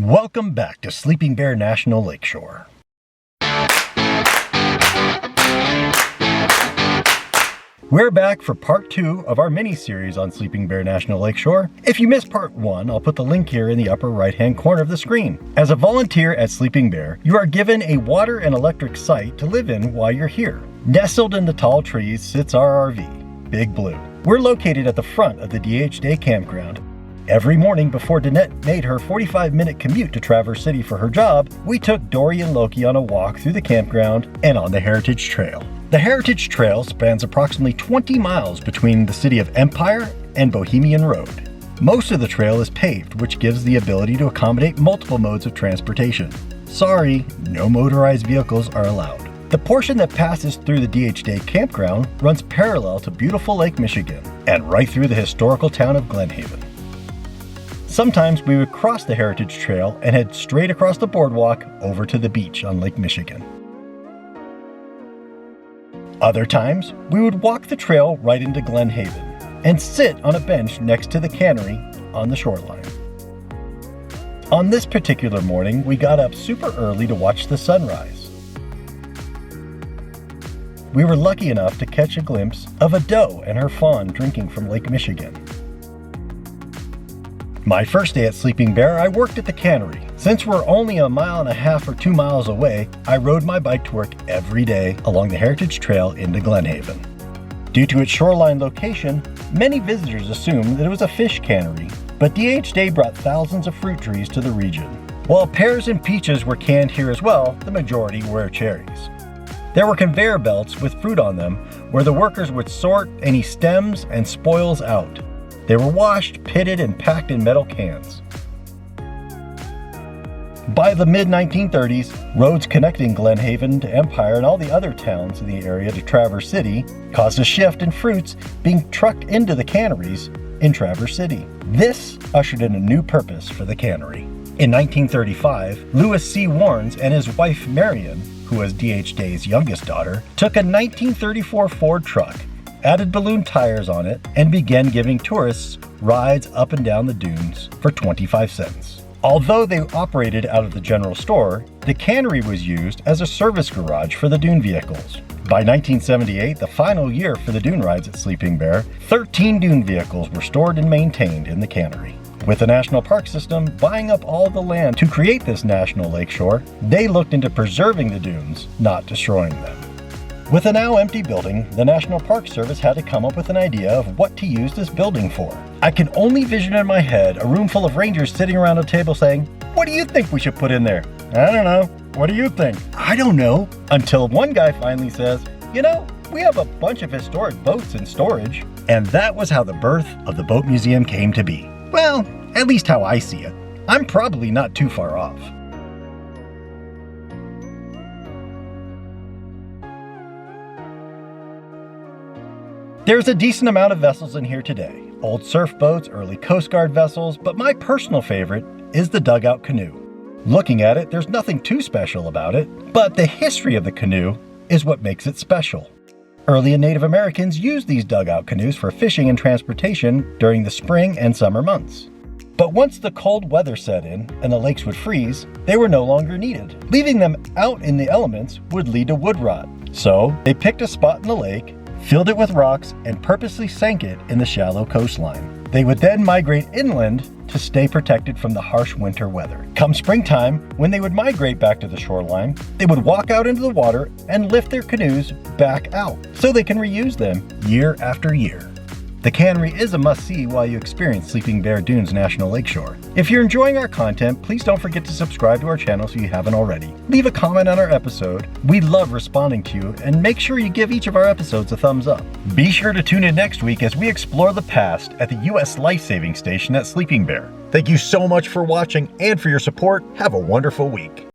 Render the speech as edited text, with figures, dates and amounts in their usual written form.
Welcome back to Sleeping Bear National Lakeshore. We're back for part 2 of our mini-series on Sleeping Bear National Lakeshore. If you missed part 1, I'll put the link here in the upper right-hand corner of the screen. As a volunteer at Sleeping Bear, you are given a water and electric site to live in while you're here. Nestled in the tall trees sits our RV, Big Blue. We're located at the front of the DH Day campground. Every morning before Danette made her 45-minute commute to Traverse City for her job, we took Dory and Loki on a walk through the campground and on the Heritage Trail. The Heritage Trail spans approximately 20 miles between the city of Empire and Bohemian Road. Most of the trail is paved, which gives the ability to accommodate multiple modes of transportation. Sorry, no motorized vehicles are allowed. The portion that passes through the DH Day campground runs parallel to beautiful Lake Michigan and right through the historical town of Glen Haven. Sometimes we would cross the Heritage Trail and head straight across the boardwalk over to the beach on Lake Michigan. Other times, we would walk the trail right into Glen Haven and sit on a bench next to the Cannery on the shoreline. On this particular morning, we got up super early to watch the sunrise. We were lucky enough to catch a glimpse of a doe and her fawn drinking from Lake Michigan. My first day at Sleeping Bear, I worked at the Cannery. Since we're only 1.5 miles or 2 miles away, I rode my bike to work every day along the Heritage Trail into Glen Haven. Due to its shoreline location, many visitors assumed that it was a fish cannery, but DH Day brought thousands of fruit trees to the region. While pears and peaches were canned here as well, the majority were cherries. There were conveyor belts with fruit on them where the workers would sort any stems and spoils out. They were washed, pitted, and packed in metal cans. By the mid-1930s, roads connecting Glen Haven to Empire and all the other towns in the area to Traverse City caused a shift in fruits being trucked into the canneries in Traverse City. This ushered in a new purpose for the cannery. In 1935, Lewis C. Warnes and his wife Marion, who was DH Day's youngest daughter, took a 1934 Ford truck, added balloon tires on it, and began giving tourists rides up and down the dunes for 25 cents. Although they operated out of the general store, the cannery was used as a service garage for the dune vehicles. By 1978, the final year for the dune rides at Sleeping Bear, 13 dune vehicles were stored and maintained in the cannery. With the National Park System buying up all the land to create this national lakeshore, they looked into preserving the dunes, not destroying them. With a now empty building, the National Park Service had to come up with an idea of what to use this building for. I can only vision in my head a room full of rangers sitting around a table saying, "What do you think we should put in there?" "I don't know." "What do you think?" "I don't know." Until one guy finally says, "You know, we have a bunch of historic boats in storage." And that was how the birth of the Boat Museum came to be. Well, at least how I see it. I'm probably not too far off. There's a decent amount of vessels in here today. Old surf boats, early Coast Guard vessels, but my personal favorite is the dugout canoe. Looking at it, there's nothing too special about it, but the history of the canoe is what makes it special. Early Native Americans used these dugout canoes for fishing and transportation during the spring and summer months. But once the cold weather set in and the lakes would freeze, they were no longer needed. Leaving them out in the elements would lead to wood rot. So they picked a spot in the lake, filled it with rocks, and purposely sank it in the shallow coastline. They would then migrate inland to stay protected from the harsh winter weather. Come springtime, when they would migrate back to the shoreline, they would walk out into the water and lift their canoes back out so they can reuse them year after year. The Cannery is a must-see while you experience Sleeping Bear Dunes National Lakeshore. If you're enjoying our content, please don't forget to subscribe to our channel so you haven't already. Leave a comment on our episode. We love responding to you, and make sure you give each of our episodes a thumbs up. Be sure to tune in next week as we explore the past at the U.S. Life-Saving Station at Sleeping Bear. Thank you so much for watching and for your support. Have a wonderful week.